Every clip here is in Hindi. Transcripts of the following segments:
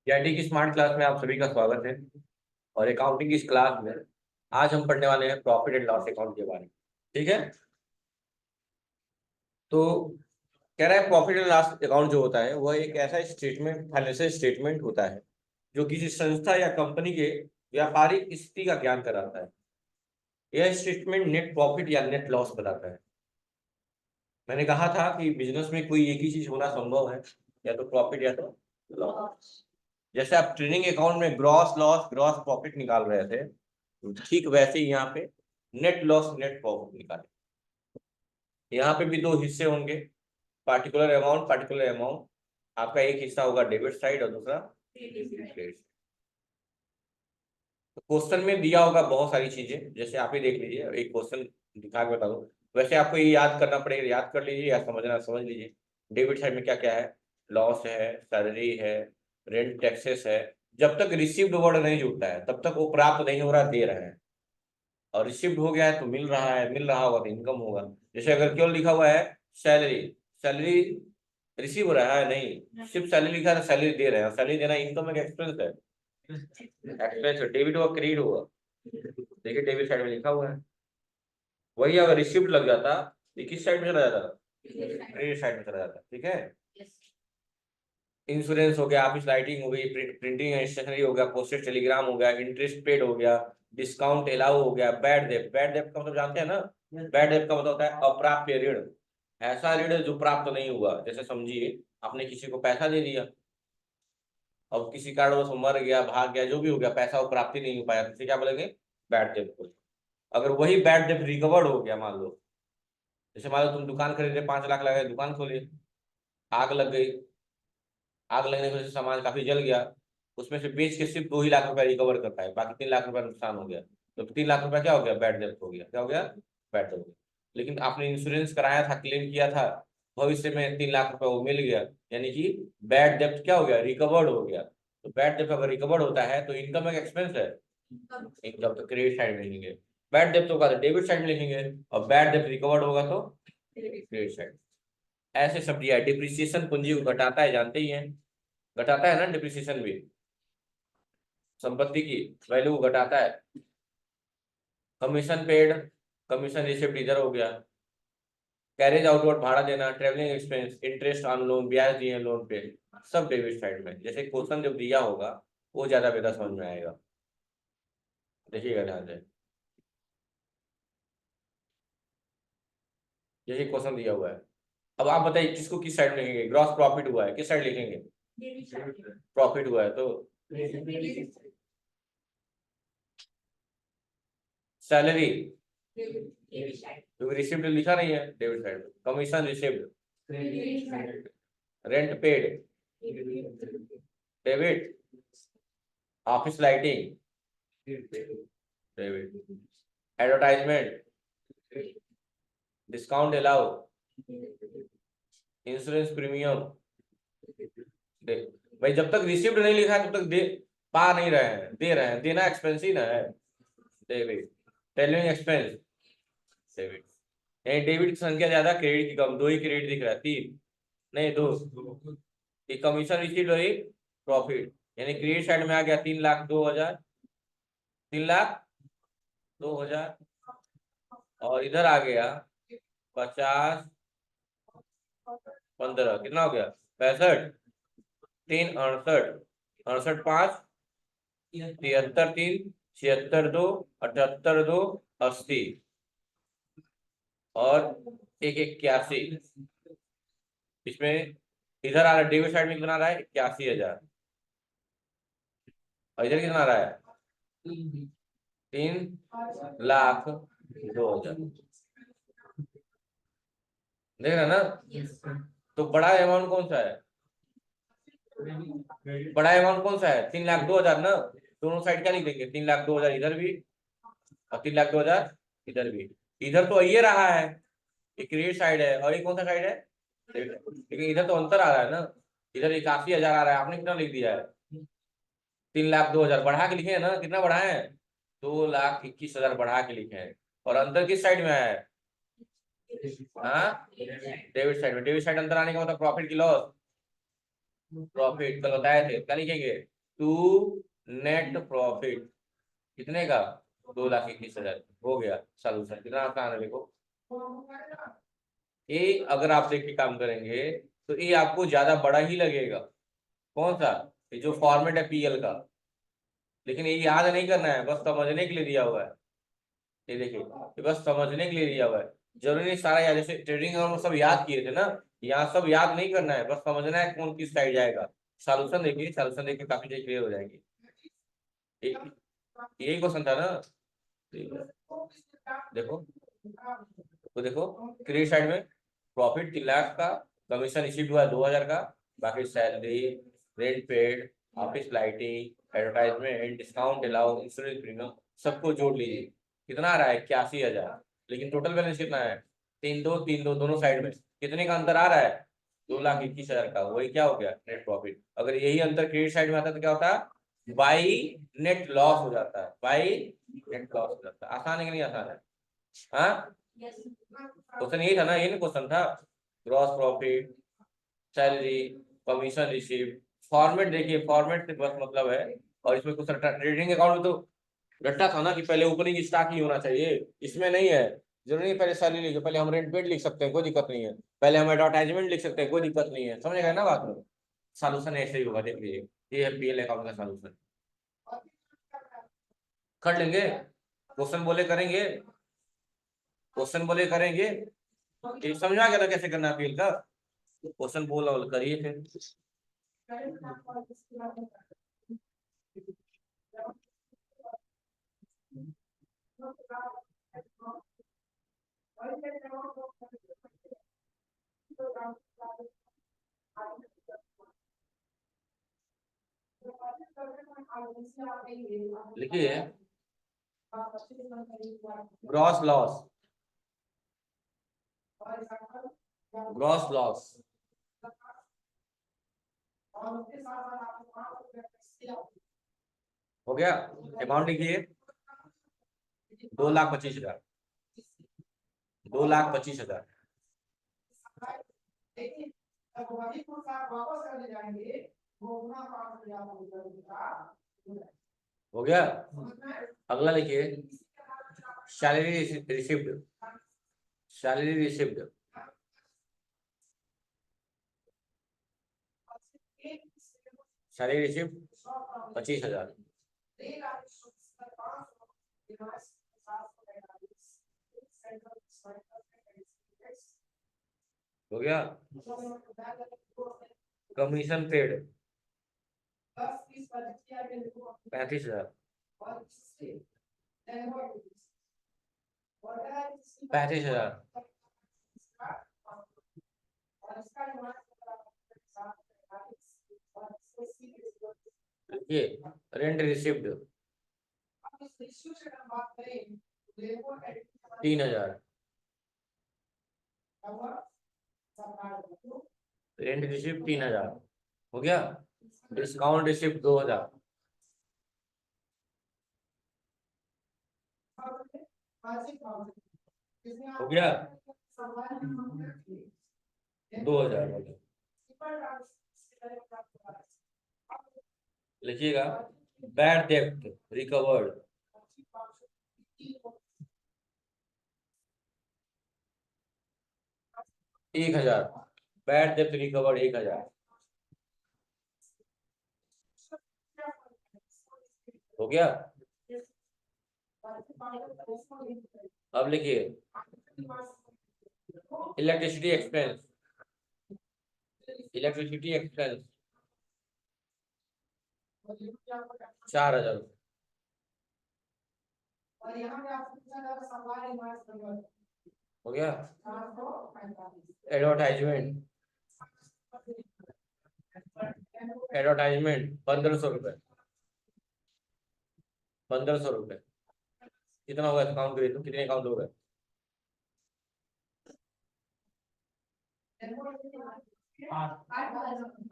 जेडी की स्मार्ट क्लास में आप सभी का स्वागत है। और अकाउंटिंग की इस क्लास में आज हम पढ़ने वाले हैं प्रॉफिट एंड लॉस अकाउंट के बारे में। ठीक है। तो कह रहा है प्रॉफिट एंड लॉस अकाउंट जो होता है वह एक ऐसा स्टेटमेंट, फाइनेंशियल स्टेटमेंट होता है जो किसी संस्था या कंपनी के व्यापारिक स्थिति का ज्ञान कराता है। यह स्टेटमेंट नेट प्रॉफिट या नेट लॉस बताता है। मैंने कहा था कि बिजनेस में कोई एक ही चीज होना संभव है, या तो प्रॉफिट या तो लॉस। जैसे आप ट्रेडिंग अकाउंट में ग्रॉस लॉस ग्रॉस प्रॉफिट निकाल रहे थे, ठीक वैसे ही यहाँ पे नेट लॉस नेट प्रॉफिट निकाले। यहाँ पे भी दो हिस्से होंगे, पार्टिकुलर अमाउंट। आपका एक हिस्सा होगा डेबिट साइड और दूसरा क्रेडिट। तो क्वेश्चन में दिया होगा बहुत सारी चीजें, जैसे आप ही देख लीजिए, एक क्वेश्चन दिखा के बता दो। वैसे आपको ये याद करना पड़ेगा, याद कर लीजिए या समझना समझ लीजिए। डेबिट साइड में क्या क्या है? लॉस है, सैलरी है, रेंट टैक्सेस है। जब तक रिसीव्ड वर्ड नहीं जुड़ता है तब तक वो प्राप्त नहीं हो रहा, दे रहे हैं। और रिसीव्ड हो गया है तो मिल रहा है, मिल रहा होगा तो इनकम होगा। जैसे अगर केवल लिखा हुआ है सैलरी, सैलरी रिसीव हो रहा है नहीं, सिर्फ सैलरी लिखा है, सैलरी दे रहे हैं। सैलरी देना इनकम एक एक्सपेंस है, एक्सपेंस डेबिट हुआ क्रेडिट हुआ। देखिए डेबिट साइड में लिखा हुआ है। वही अगर रिसिप्ट लग जाता तो किस साइड में चला जाता? क्रेडिट साइड में चला जाता। ठीक है। इंश्योरेंस हो गया, ऑफिस लाइटिंग हो गई, प्रिंटिंग एंड स्टेशनरी हो गया, पोस्टेज टेलीग्राम हो गया, इंटरेस्ट पेड हो गया, डिस्काउंट अलाउ हो गया। बैड डेट, बैड डेट का मतलब जानते हैं ना? बैड डेट का मतलब होता है अप्राप्य ऋण। ऐसा ऋण जो प्राप्त नहीं हुआ। जैसे समझिए आपने किसी को पैसा दे दिया, अब किसी कारणवश वो मर गया, भाग गया, जो भी हो गया, पैसा वो प्राप्ति नहीं हो पाया, तो इसे क्या बोलेंगे? बैड डेट को। अगर वही बैड डेट रिकवर्ड हो गया, मान लो, जैसे मान लो तुम दुकान खरीदे, 5 लाख लगाए, दुकान खोली, आग लग गई, आग लगने की वजह से सामान काफी जल गया, उसमें से बेच के सिर्फ 2 ही लाख रुपया रिकवर कर पाए, बाकी 3 लाख रुपया नुकसान हो गया। तो 3 लाख रुपया क्या हो गया? बैड डेट हो गया। क्या हो गया? बैड डेट हो गया। लेकिन आपने इंश्योरेंस कराया था, क्लेम किया था, भविष्य में 3 लाख रुपया वो मिल गया, यानी कि बैड डेप्ट क्या हो गया? रिकवर्ड हो गया। तो बैड डेप्ट अगर रिकवर्ड होता है तो इनकम एक एक्सपेंस है, इनकम तो क्रेडिट साइड में लिखेंगे। बैड डेप्ट होगा तो डेबिट साइड में लिखेंगे, और बैड डेप्ट रिकवर्ड होगा तो क्रेडिट साइड। ऐसे सब दिया है। डिप्रिसिएशन पूंजी को घटाता है, जानते ही हैं, घटाता है ना डिप्रिसिएशन भी, संपत्ति की वैल्यू को घटाता है। कमीशन पेड, कमीशन रिसिप्ट इधर हो गया। कैरेज आउटवर्ड, भाड़ा देना, travelling expense, interest on loan, ब्याज दिए लोन पे, सब डेबिट साइड में। जैसे क्वेश्चन जब दिया होगा वो ज्यादा बेहतर समझ में आएगा। देखिएगा ध्यान से, जैसे क्वेश्चन दिया हुआ है। अब आप बताइए किसको किस साइड में लिखेंगे? ग्रॉस प्रॉफिट हुआ है, किस साइड लिखेंगे? प्रॉफिट हुआ है तो सैलरी, क्योंकि रिसिप्ट लिखा नहीं है डेबिट साइड में। Commission receipt, rent paid debit, office lighting debit, advertisement, discount allow, insurance premium दे। भाई जब तक रिसिप्ट नहीं लिखा है तब तक दे पा नहीं रहे हैं, दे रहे हैं, देना एक्सपेंस ही ना है। Debit, telling expense debit. यही डेबिट की संख्या ज्यादा, क्रेडिट की कम। 2 ही क्रेडिट दिख रहा है, 3 नहीं 2। ये कमीशन रिसीव्ड और एक प्रॉफिट, यानी क्रेडिट साइड में आ गया 3,02,000, 3,02,000। और इधर आ गया 50, 15, कितना हो गया? 65, 3 68, 68 5, 73 3, 76 2, 78 2, 80, और 1 81। इसमें इधर आ रहा है डेबिट साइड में कितना आ रहा है? 81,000। और इधर कितना आ रहा है? 3,02,000। देख रहे हैं ना? तो बड़ा अमाउंट कौन सा है? बड़ा अमाउंट कौन सा है? 3,02,000 ना। दोनों साइड क्या लिख देंगे? 3,02,000 इधर भी और 3,02,000 इधर भी। इधर तो ये रहा है, ये क्रेडिट साइड है, और ये कौन सा साइड है? लेकिन इधर तो अंतर आ रहा है ना। इधर 81,000 आ रहा है, आपने कितना लिख दिया है? 3,02,000 बढ़ा के लिखे हैं ना। कितना बढ़ाए हैं? 2,21,000 बढ़ा के लिखे हैं। और अंतर किस साइड में है? हाँ, डेबिट साइड में। डेबिट साइड अंतर आने का मतलब प्रॉफिट की लॉस। प्रॉफिट कल बताए थे, क्या लिखेंगे? टू नेट प्रॉफिट कितने का? 2,21,000। हो गया सॉल्यूशन, कितना आसान है देखो। ये अगर आप देख के काम करेंगे तो ये आपको ज्यादा बड़ा ही लगेगा। कौन सा? ये जो फॉर्मेट है पीएल का। लेकिन ये याद नहीं करना है, बस समझने के लिए दिया हुआ है। ये देखिए, ये बस समझने के लिए दिया हुआ है। जरूरी नहीं सारा याद, जैसे ट्रेडिंग हम सब याद किए थे ना, यहाँ सब याद नहीं करना है, बस समझना है कौन किस साइड जाएगा। सॉल्यूशन देखिए, सॉल्यूशन देखिए काफी चीज क्लियर हो जाएगी। यही क्वेश्चन था ना। देखो, तो देखो क्रेडिट साइड में प्रॉफिट 3 लाख का, कमीशन रिसीव हुआ 2,000 का, बाकी salary, rent paid, office lighting, advertisement, discount allow, insurance premium, सबको जोड़ लीजिए कितना आ रहा है? 81,000। लेकिन टोटल बैलेंस कितना है? 3,2 3,2 दोनों साइड में कितने का अंतर आ रहा है? 2,21,000 का। वही क्या हो गया? Net profit. अगर यही अंतर क्रेडिट साइड में आता तो क्या होता? बाई नेट लॉस हो जाता है, बाई नेट लॉस हो जाता है। आसान है कि नहीं आसान है? हाँ, क्वेश्चन यही था ना, यही क्वेश्चन था। Gross profit, salary, commission receive, format देखिए, फॉर्मेट से बस मतलब है। और इसमें कुछ ट्रेडिंग अकाउंट में तो रट्टा था ना कि पहले ओपनिंग स्टॉक ही होना चाहिए, इसमें नहीं है। जरूरी नहीं पहले सैलरी लिखे, पहले हम रेंट पेड लिख सकते हैं, कोई दिक्कत नहीं है। पहले हम एडवर्टाइजमेंट लिख सकते हैं, कोई दिक्कत नहीं है। समझ गए ना बात में? सॉल्यूशन ऐसे ही होगा, देख लीजिए। ये है पीएल अकाउंट का सॉल्यूशन। कर लेंगे, क्वेश्चन बोले करेंगे, क्वेश्चन बोले करेंगे। ये समझा गया ना कैसे करना है पीएल का? क्वेश्चन बोला करिए फिर। लिखिए, ग्रॉस लॉस, ग्रॉस लॉस हो गया। अमाउंट लिखिए, 2,25,000, 2,25,000। हो गया। अगला लिखिए, salary receipt, salary receipt, salary receipt 25,000। हो गया। Commission paid 35,000, 35,000। देखिए, रेंट रिसिप्ट 3,000, रेंट रिसिप्ट 3,000। हो गया। Discount receipt 2,000। हो गया। 2,000 लिखिएगा। बैड डेब्ट रिकवर्ड 1,000, बैड डेब्ट रिकवर्ड 1,000। हो गया। अब लिखिए, इलेक्ट्रिसिटी एक्सपेंस, इलेक्ट्रिसिटी एक्सपेंस 4,000। हो गया। एडवर्टाइजमेंट, एडवर्टाइजमेंट 1,500 रुपए, 1,500 रुपए। कितना होगा काउंट करिए तो, कितने काउंट हो गए?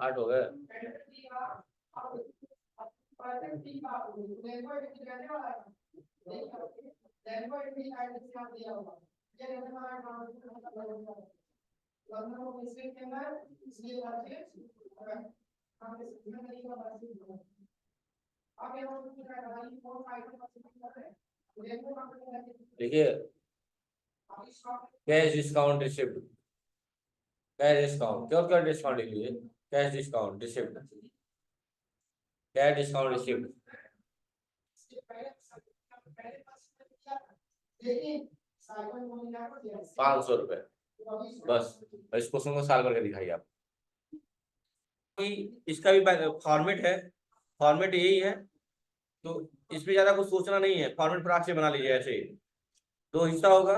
8 हो गए। देखिए cash discount receipt, cash discount क्यों क्या डिस्काउंट लिख लीजिए, cash discount receipt, cash discount receipt 500 रुपए बस। इस क्वेश्चन को साल भर के दिखाइए आप। इसका भी फॉर्मेट है, फॉर्मेट यही है, तो इसमें ज्यादा कुछ सोचना नहीं है, फॉर्मेट फटाक से बना लीजिए। ऐसे ही दो हिस्सा होगा,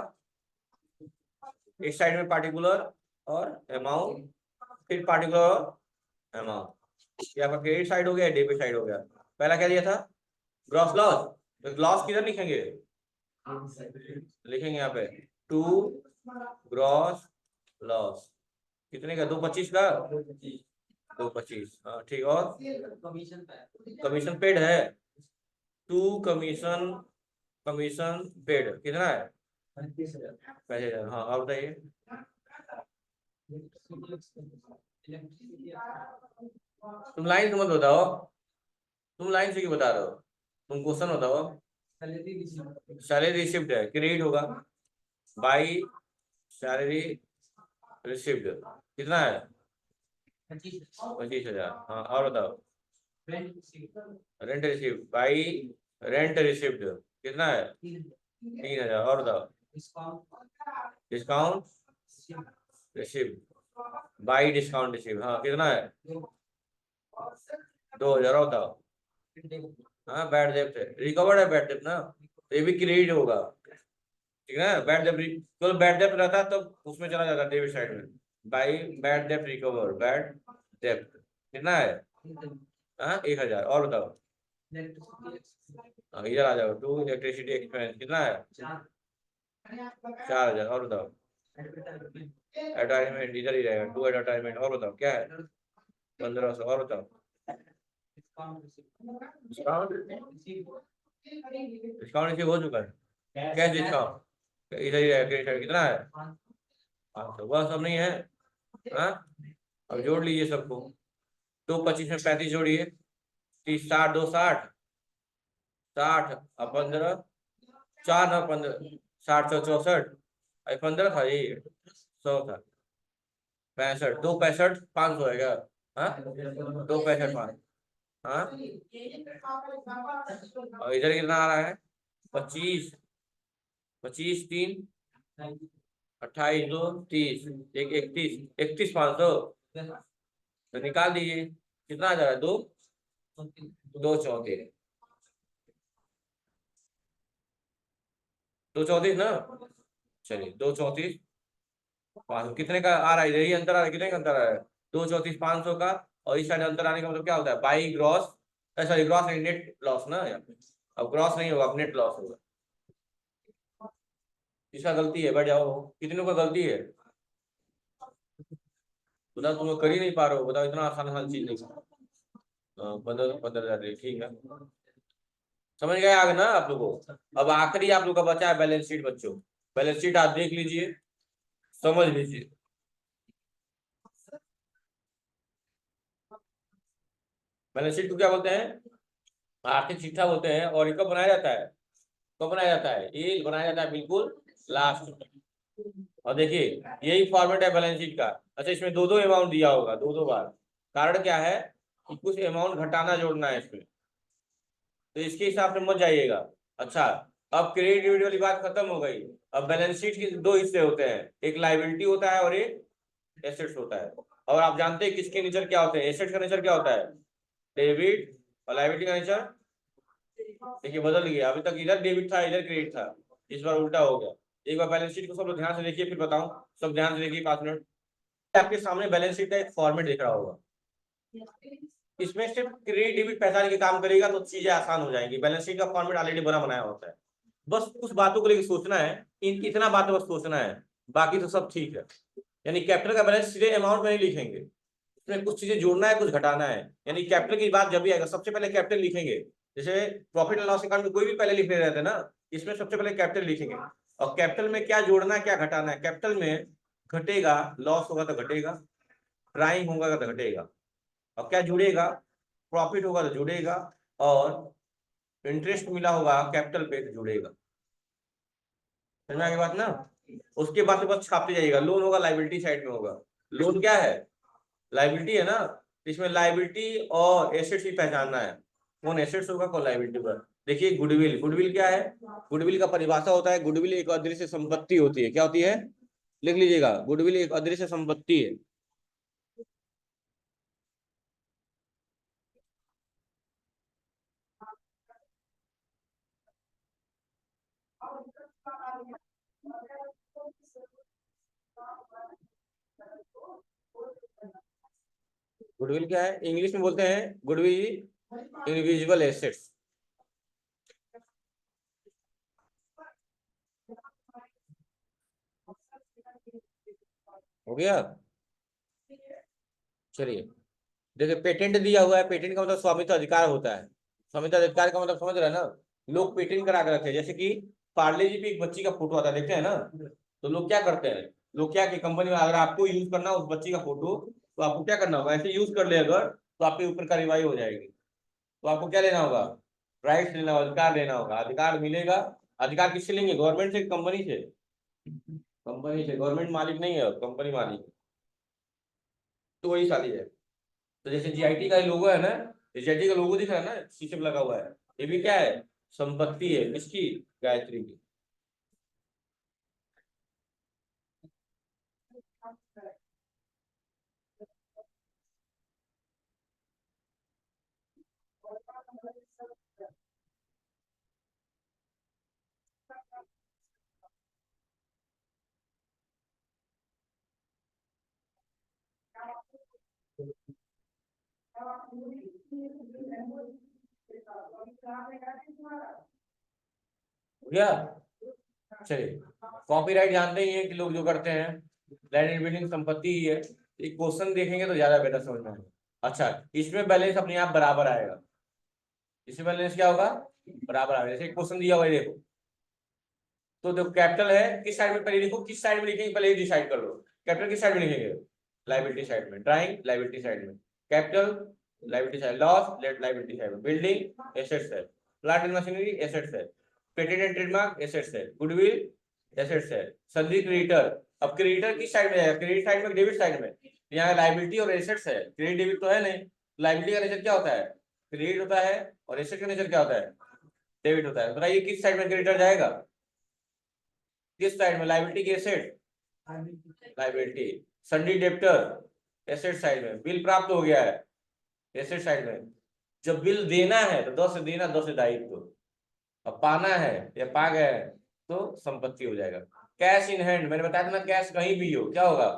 एक साइड में पार्टिकुलर और अमाउंट, फिर पार्टिकुलर और अमाउंट। ये आपका क्रेडिट साइड हो गया, डेबिट साइड हो गया। पहला क्या दिया था, ग्रॉस लॉस, तो लॉस किधर लिखेंगे, लिखेंगे यहाँ पे टू ग्रॉस लॉस, कितने का, 225 का, 225, हाँ ठीक। और कमीशन पेड है, टू कमीशन, कमीशन पेड कितना है, 35,000। हाँ और बताइए, तुम लाइन से मत बताओ, तुम लाइन से क्यों बता रहे हो, तुम क्वेश्चन बताओ। सैलरी रिसिप्ट है, क्रेडिट होगा बाई सैलरी रिसिप्ट, कितना है 25,000। हाँ और बताओ, rent receipt by rent receipt कितना है 3,000। और बताओ, discount receipt by discount receipt, हाँ कितना है 2,000। और बताओ, हाँ बैड डेब्ट है, रिकवर्ड है बैड डेब्ट ना, तो ये भी क्रेडिट होगा, ठीक है ना। बैड डेब्ट केवल बैड डेब्ट रहता तो उसमें चला जाता डेबिट साइड में, बाई बैड डेब्ट रिकवर, बैड डेब्ट कितना है, हाँ 1,000। और बताओ, हाँ इधर आ जाओ, टू इलेक्ट्रिसिटी एक्सपेंस कितना है 4,000। और बताओ, एडवर्टाइजमेंट इधर ही रहेगा, टू एडवर्टाइजमेंट। और बताओ क्या है 1,500। और बताओ, डिस्काउंट, डिस्काउंट रिसीव हो चुका है, कैश डिस्काउंट इधर ही रहेगा, कितना है 500। वह सब नहीं है, हाँ अब जोड़ लीजिए सबको, 225 में 35 जोड़िए, 30 60 2 60 60 और 15 4 9 15 60 64 15 था, ये 100 था, 65 2 65 500 है क्या, हाँ 2 65 5, हाँ और इधर कितना आ रहा है 25 25 3 28 2 30 एक 31 31 500, तो निकाल दीजिए कितना आ जा रहा है 2 34 234 ना, चलिए 234 500 कितने का आ रहा है, यही अंतर आ रहा है, कितने का अंतर आ रहा है 234 500 का। और इस साइड अंतर आने का मतलब क्या होता है, बाई ग्रॉस, सॉरी ग्रॉस नहीं नेट लॉस ना यहाँ पे, अब ग्रॉस नहीं होगा, अब नेट लॉस होगा। इसका गलती है, बैठ जाओ, कितनों का गलती है बताओ, तुम लोग कर ही नहीं पा रहे हो, बताओ इतना आसान आसान चीज नहीं। 15,000 ठीक है, समझ गए आगे ना आप लोगों को। अब आखिरी आप लोग का बचा है बैलेंस शीट बच्चों, बैलेंस शीट आप देख लीजिए, समझ लीजिए। बैलेंस शीट को क्या बोलते हैं, आर्थिक चिट्ठा बोलते हैं। और ये कब बनाया जाता है, कब बनाया जाता है, ये बनाया जाता है बिल्कुल लास्ट में। और देखिए यही फॉर्मेट है बैलेंस शीट का। अच्छा इसमें दो दो अमाउंट दिया होगा, दो दो बार, कारण क्या है कि कुछ अमाउंट घटाना जोड़ना है इसमें, तो इसके हिसाब से मत जाइएगा। अच्छा अब क्रेडिट डेबिट वाली बात खत्म हो गई। अब बैलेंस शीट के दो हिस्से होते हैं, एक लायबिलिटी होता है और एक एसेट्स होता है। और आप जानते हैं किसके नेचर क्या होते हैं, एसेट्स का नेचर क्या होता है डेबिट, और लायबिलिटी का नेचर देखिए बदल गया, अभी तक इधर डेबिट था इधर क्रेडिट था, इस बार उल्टा हो गया। एक बार बैलेंस शीट को सब लोग ध्यान से देखिए फिर बताऊं, सब ध्यान से देखिए 5 मिनट। आपके सामने बैलेंस शीट का एक फॉर्मेट दिख रहा होगा, इसमें सिर्फ क्रेडिट डेबिट पहचान के काम करेगा तो चीजें आसान हो जाएंगी। बैलेंस शीट का फॉर्मेट ऑलरेडी बना बनाया होता है, बस कुछ बातों को लेकर सोचना है, इतना बात बस सोचना है, बाकी तो सब ठीक है। यानी कैपिटल का बैलेंस सीधे अमाउंट में नहीं लिखेंगे, इसमें कुछ चीजें जोड़ना है कुछ घटाना है। यानी कैपिटल की बात जब भी आएगा सबसे पहले कैपिटल लिखेंगे, जैसे प्रॉफिट एंड लॉस अकाउंट में कोई भी पहले लिखने रहते हैं ना, इसमें सबसे पहले कैपिटल लिखेंगे। और कैपिटल में क्या जोड़ना है क्या घटाना है, कैपिटल में घटेगा, लॉस होगा तो घटेगा, क्राइम होगा तो घटेगा, और क्या जुड़ेगा प्रॉफिट होगा तो जुड़ेगा, और इंटरेस्ट मिला होगा कैपिटल पे तो जुड़ेगा। समझ में आ गई बात ना। उसके बाद बस छापते जाइएगा। लोन होगा लाइबिलिटी साइड में होगा। लोन क्या है? लाइबिलिटी है ना। इसमें लाइबिलिटी और एसेट्स ही पहचानना है, कौन एसेट्स होगा कौन लाइबिलिटी होगा। देखिए गुडविल, गुडविल क्या है? गुडविल का परिभाषा होता है, गुडविल एक अदृश्य संपत्ति होती है। क्या होती है? लिख लीजिएगा, गुडविल एक अदृश्य संपत्ति है। गुडविल क्या है? इंग्लिश में बोलते हैं गुडविल इनविजिबल एसेट्स। हो गया। चलिए, देखिए पेटेंट दिया हुआ है। पेटेंट का मतलब स्वामित्व अधिकार होता है। स्वामित्व अधिकार का मतलब समझ रहे हैं ना। लोग पेटेंट करा के रखते हैं, जैसे कि पार्ले जी पे एक बच्ची का फोटो आता है, देखते हैं ना। तो लोग क्या करते हैं, लोग क्या कि कंपनी में अगर आपको यूज करना उस बच्ची का फोटो, तो आपको क्या करना होगा, ऐसे यूज कर ले अगर, तो आपके ऊपर कार्रवाई हो जाएगी। तो आपको क्या लेना होगा? राइट्स लेना होगा, अधिकार लेना होगा। अधिकार मिलेगा। अधिकार किससे लेंगे? गवर्नमेंट से, कंपनी से? कंपनी से। गवर्नमेंट मालिक नहीं है, कंपनी मालिक है। तो वही साली है। तो जैसे जीआईटी का लोगो है ना, जीआईटी का लोगो दिख रहा है ना, शीशे में लगा हुआ है। ये भी क्या है? संपत्ति है। किसकी? गायत्री की। हो गया। चलिए, कॉपीराइट जानते ही हैं कि लोग जो करते हैं, लैंड एंड बिल्डिंग संपत्ति ही है। एक क्वेश्चन देखेंगे तो ज्यादा बेहतर समझ में आएगा। अच्छा, इसमें बैलेंस अपने आप बराबर आएगा। इसमें बैलेंस क्या होगा? बराबर आएगा। जैसे क्वेश्चन दिया हुआ है, देखो। तो देखो कैपिटल है किस साइड में, पहले देखो किस साइड में लिखेंगे, पहले डिसाइड कर लो। कैपिटल किस साइड में लिखेंगे? लाइबिलिटी साइड में। ड्राइंग लाइबिलिटी साइड में। Capital liability side. Loss liability side में। बिल्डिंग एसेट्स है। प्लांट एंड मशीनरी एसेट्स है। पेटेंट एंड ट्रेडमार्क एसेट्स है। गुडविल एसेट्स है। सन्धी क्रेडिटर, अब क्रेडिटर किस साइड में जाएगा? क्रेडिट साइड में, डेबिट साइड में? यहाँ लाइबिलिटी और एसेट्स है, क्रेडिट डेबिट तो है नहीं। लाइबिलिटी का नेचर क्या होता है? क्रेडिट होता है। और एसेट का नेचर क्या होता है? डेबिट होता है। बताइए किस साइड में क्रेडिटर जाएगा? किस साइड में? लाइबिलिटी की asset, liability. सन्डी debtor asset side में। बिल प्राप्त हो गया है, एसेट साइड में। जब बिल देना है तो 10 से देना, 10 से दायित्व। अब पाना है या पा गए हैं तो संपत्ति हो जाएगा। कैश इन हैंड, मैंने बताया था ना, कैश कहीं भी हो क्या होगा?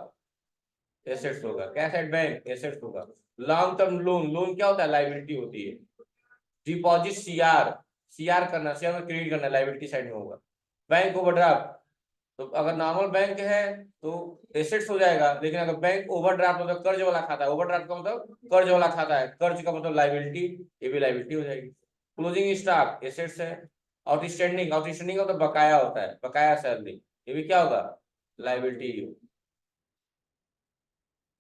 एसेट्स होगा। कैश एट बैंक एसेट्स होगा। लॉन्ग टर्म लोन, लोन क्या होता है? लाइबिलिटी होती है। डिपॉजिट सीआर, सीआर करना, सीआर में क्रेडिट करना, लाइबिलिटी साइड में होगा। बैंक ओवरड्राफ्ट, तो अगर नॉर्मल बैंक है तो एसेट्स हो जाएगा, लेकिन अगर बैंक ओवरड्राफ्ट मतलब कर्ज वाला खाता है, ओवरड्राफ्ट का मतलब कर्ज वाला खाता है, कर्ज का मतलब लाइबिलिटी, ये भी लाइबिलिटी हो जाएगी। क्लोजिंग स्टॉक एसेट्स है। आउटस्टैंडिंग, आउटस्टैंडिंग का तो बकाया होता है, बकाया सैलरी, ये भी क्या होगा? Liability.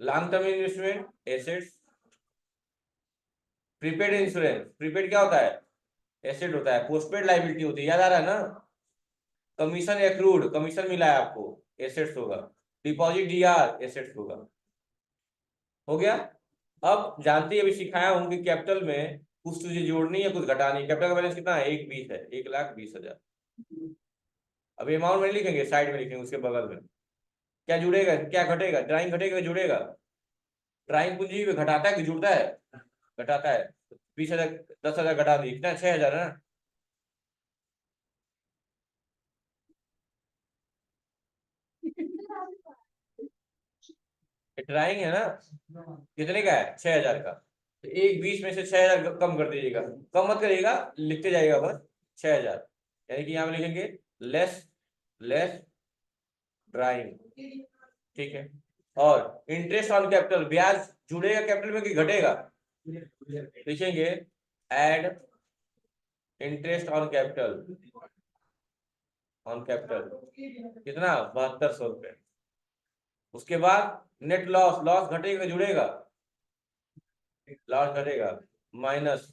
Long term investment assets. Prepaid insurance, prepaid क्या होता है? एसेट होता है। पोस्टपेड लाइबिलिटी होती है, याद आ रहा है ना। कमीशन एक्रूड, कमीशन मिला है आपको, एसेट्स होगा। डिपॉजिट डीआर एसेट्स होगा। हो गया। अब जानते ही अभी सिखाया हूं कि कैपिटल में कुछ तुझे जोड़नी है कुछ घटानी। कैपिटल का बैलेंस कितना है? 1,20 है, 1,20,000। अभी अमाउंट में लिखेंगे, साइड में लिखेंगे उसके बगल में। क्या जुड़ेगा क्या घटेगा? ड्राइंग घटेगा जुड़ेगा? ड्राइंग पूंजी में घटाता है कि जुड़ता है? घटाता है। 20,000, 10,000 घटा दी, कितना? 6,000 है ना। ड्राइंग है ना, कितने का है? 6,000 का। तो 1,20 में से 6,000 कम कर दीजिएगा। कम मत करिएगा, लिखते जाइएगा बस। 6,000, यानी कि यहाँ पे लिखेंगे लेस, लेस ड्राइंग। ठीक है। और इंटरेस्ट ऑन कैपिटल, ब्याज जुड़ेगा कैपिटल में कि घटेगा? लिखेंगे add interest on capital, on capital कितना? 7,200 रुपये। उसके बाद नेट लॉस, लॉस घटेगा जुड़ेगा? लॉस घटेगा। माइनस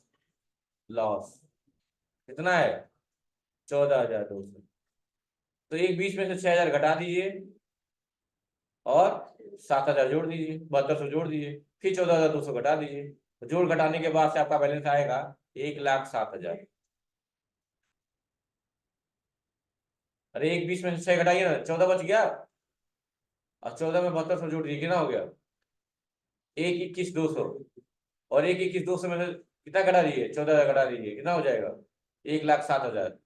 लॉस कितना है 14,200। तो एक 20 में से 6,000 घटा दीजिए और 7,000 जोड़ दीजिए, 7200 जोड़ दीजिए, फिर 14,200 घटा दीजिए। तो जोड़ घटाने के बाद से आपका बैलेंस आएगा 1,07,000। अरे एक 20 में से 6 घटाइए ना, 14 बच गया, और 14 में 7200 जोड़ दीजिए, कितना हो गया 1,21,200। और 1,21,200 में से कितना घटा दीजिए, 14,000 घटा दीजिए, कितना हो जाएगा 1,07,000।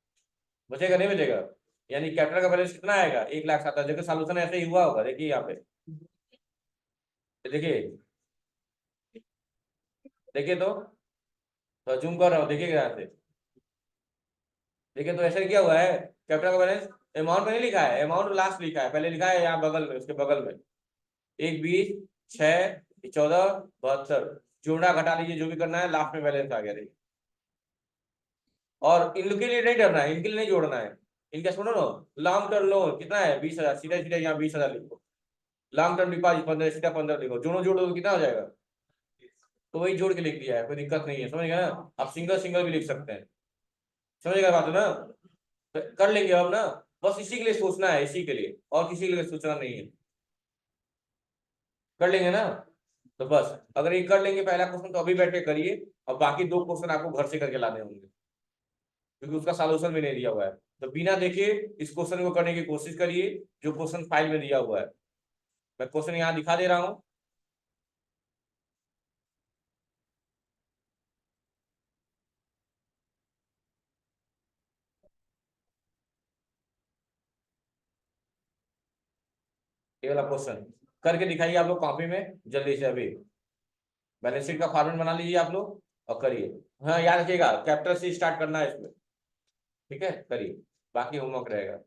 बचेगा नहीं बचेगा? यानी कैपिटल का बैलेंस कितना आएगा 1,07,000। देखिए सॉल्यूशन ऐसे ही हुआ होगा, देखिए यहाँ पे, देखिए देखिए तो जूम कर रहा हूँ, देखिए यहाँ से, देखिए तो ऐसे क्या हुआ है, कैपिटल का बैलेंस अमाउंट में नहीं लिखा है, अमाउंट लास्ट लिखा है, पहले लिखा है यहाँ बगल में, उसके बगल में 1,20, 6, 14, 72, जोड़ा घटा लीजिए, जो भी करना है, लास्ट में बैलेंस आ गया। देखिए और इनके लिए नहीं डरना है, इनके लिए नहीं जोड़ना है, इनका सुनो ना, लॉन्ग टर्म लोन कितना है 20,000, सीधा सीधा यहाँ 20,000 लिखो, लॉन्ग टर्म डिपॉजिट 15, सीधा 15 लिखो, दोनों जोड़ो तो कितना हो जाएगा, तो वही जोड़ के लिख दिया है, कोई दिक्कत नहीं है, समझ गए ना? आप सिंगल सिंगल भी लिख सकते हैं, समझ गए बात है ना? तो कर लेंगे अब ना, बस इसी के लिए सोचना है, इसी के लिए, और किसी के लिए सोचना नहीं है, कर लेंगे ना? तो बस अगर ये कर लेंगे पहला क्वेश्चन तो अभी बैठ के करिए, और बाकी दो क्वेश्चन आपको घर से करके लाने होंगे, क्योंकि उसका सॉल्यूशन भी नहीं दिया हुआ है। तो बिना देखे इस क्वेश्चन को करने की कोशिश करिए, जो क्वेश्चन फाइल में दिया हुआ है। मैं क्वेश्चन यहाँ दिखा दे रहा हूँ, ये वाला क्वेश्चन करके दिखाइए आप लोग कॉपी में जल्दी से अभी। बैलेंस शीट का फॉर्मेट बना लीजिए आप लोग और करिए। हाँ याद रखिएगा कैपिटल से स्टार्ट करना है इसमें, ठीक है? करिए, बाकी होमवर्क रहेगा।